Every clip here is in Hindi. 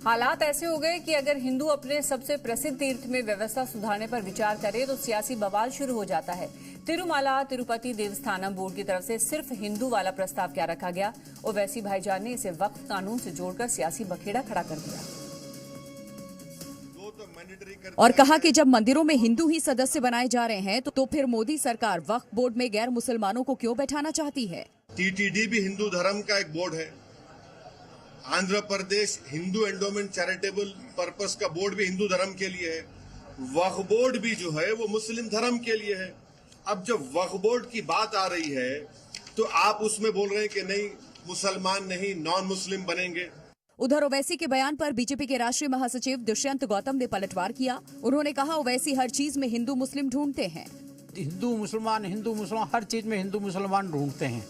हालात ऐसे हो गए कि अगर हिंदू अपने सबसे प्रसिद्ध तीर्थ में व्यवस्था सुधारने पर विचार करे तो सियासी बवाल शुरू हो जाता है। तिरुमाला तिरुपति देवस्थानम बोर्ड की तरफ से सिर्फ हिंदू वाला प्रस्ताव क्या रखा गया, ओवैसी भाईजान ने इसे वक्फ कानून से जोड़कर सियासी बखेड़ा खड़ा कर दिया और कहा कि जब मंदिरों में हिंदू ही सदस्य बनाए जा रहे हैं तो फिर मोदी सरकार वक्फ बोर्ड में गैर मुसलमानों को क्यों बैठाना चाहती है। टीटीडी भी हिंदू धर्म का एक बोर्ड है। Andhra Pradesh Hindu endowment charitable purpose का बोर्ड भी हिंदू धर्म के लिए है। वक्फ बोर्ड भी जो है वो मुस्लिम धर्म के लिए है। अब जब वक्फ बोर्ड की बात आ रही है तो आप उसमें बोल रहे हैं कि नहीं मुसलमान नहीं नॉन मुस्लिम बनेंगे। उधर ओवैसी के बयान पर बीजेपी के राष्ट्रीय महासचिव दुष्यंत गौतम ने पलटवार किया। उन्होंने कहा ओवैसी हर चीज में हिंदू मुस्लिम ढूंढते हैं। हिंदू मुसलमान हर चीज में हिंदू मुसलमान ढूंढते हैं।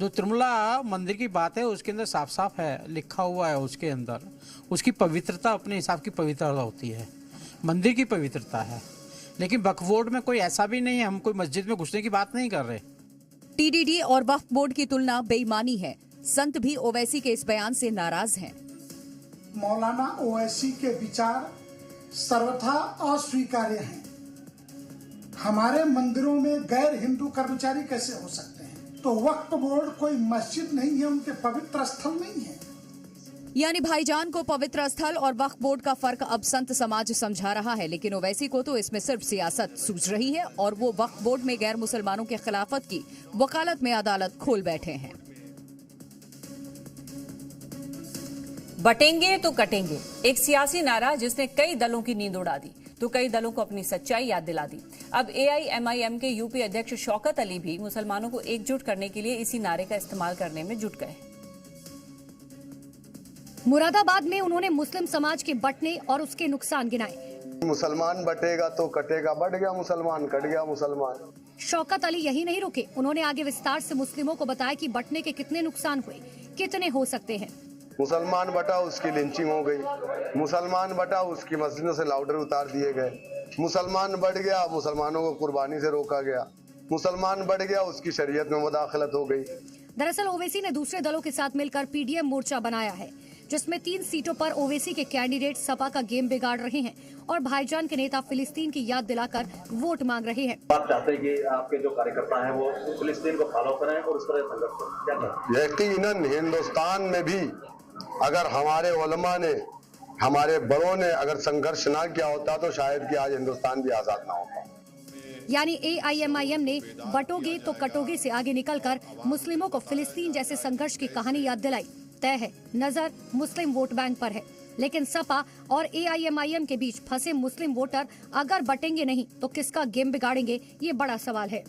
जो तिरुमला मंदिर की बात है उसके अंदर साफ साफ है, लिखा हुआ है उसके अंदर उसकी पवित्रता अपने हिसाब की पवित्रता होती है, मंदिर की पवित्रता है। लेकिन वक्फ बोर्ड में कोई ऐसा भी नहीं है, हम कोई मस्जिद में घुसने की बात नहीं कर रहे। टीडीडी और वक्फ बोर्ड की तुलना बेईमानी है। संत भी ओवैसी के इस बयान से नाराज हैं। मौलाना ओवैसी के विचार सर्वथा अस्वीकार्य हैं। हमारे मंदिरों में गैर हिंदू कर्मचारी कैसे हो सकते हैं? तो वक्फ बोर्ड कोई मस्जिद नहीं है, उनके पवित्र स्थल नहीं है। यानी भाईजान को पवित्र स्थल और वक्फ बोर्ड का फर्क अब संत समाज समझा रहा है, लेकिन ओवैसी को तो इसमें सिर्फ सियासत सूझ रही है और वो वक्फ बोर्ड में गैर मुसलमानों के खिलाफत की वकालत में अदालत खोल बैठे हैं। बटेंगे तो कटेंगे, एक सियासी नारा जिसने कई दलों की नींद उड़ा दी तो कई दलों को अपनी सच्चाई याद दिला दी। अब AIMIM के यूपी अध्यक्ष शौकत अली भी मुसलमानों को एकजुट करने के लिए इसी नारे का इस्तेमाल करने में जुट गए। मुरादाबाद में उन्होंने मुस्लिम समाज के बंटने और उसके नुकसान गिनाए। मुसलमान बटेगा तो कटेगा, बढ़ गया मुसलमान, कट गया मुसलमान। शौकत अली यही नहीं रुके, उन्होंने आगे विस्तार से मुस्लिमों को बताया कि बंटने के कितने नुकसान हुए, कितने हो सकते हैं। मुसलमान बटा उसकी लिंचिंग हो गई, मुसलमान बटा उसकी मस्जिदों से लाउडर उतार दिए गए, मुसलमान बढ़ गया मुसलमानों को कुर्बानी से रोका गया, मुसलमान बढ़ गया उसकी शरीयत में मुदाखलत हो गई। दरअसल ओवैसी ने दूसरे दलों के साथ मिलकर PDM मोर्चा बनाया है, जिसमें 3 सीटों पर ओवैसी के कैंडिडेट सपा का गेम बिगाड़ रहे हैं और भाईजान के नेता फिलिस्तीन की याद दिलाकर वोट मांग रहे हैं। आप चाहते हैं कि आपके जो कार्यकर्ता हैं वो फिलिस्तीन को फॉलो करें और उस पर संघर्ष करें, क्या? यकीनन हिंदुस्तान में भी अगर हमारे उलमा ने, हमारे बड़ों ने अगर संघर्ष ना किया होता तो शायद कि आज हिंदुस्तान भी आजाद ना होता। यानी AIMIM ने बटोगे तो कटोगे से आगे निकलकर मुस्लिमों को फिलिस्तीन जैसे संघर्ष की कहानी याद दिलाई। तय है, नजर मुस्लिम वोट बैंक पर है, लेकिन सपा और AIMIM के बीच फंसे मुस्लिम वोटर अगर बटेंगे नहीं तो किसका गेम बिगाड़ेंगे, ये बड़ा सवाल है।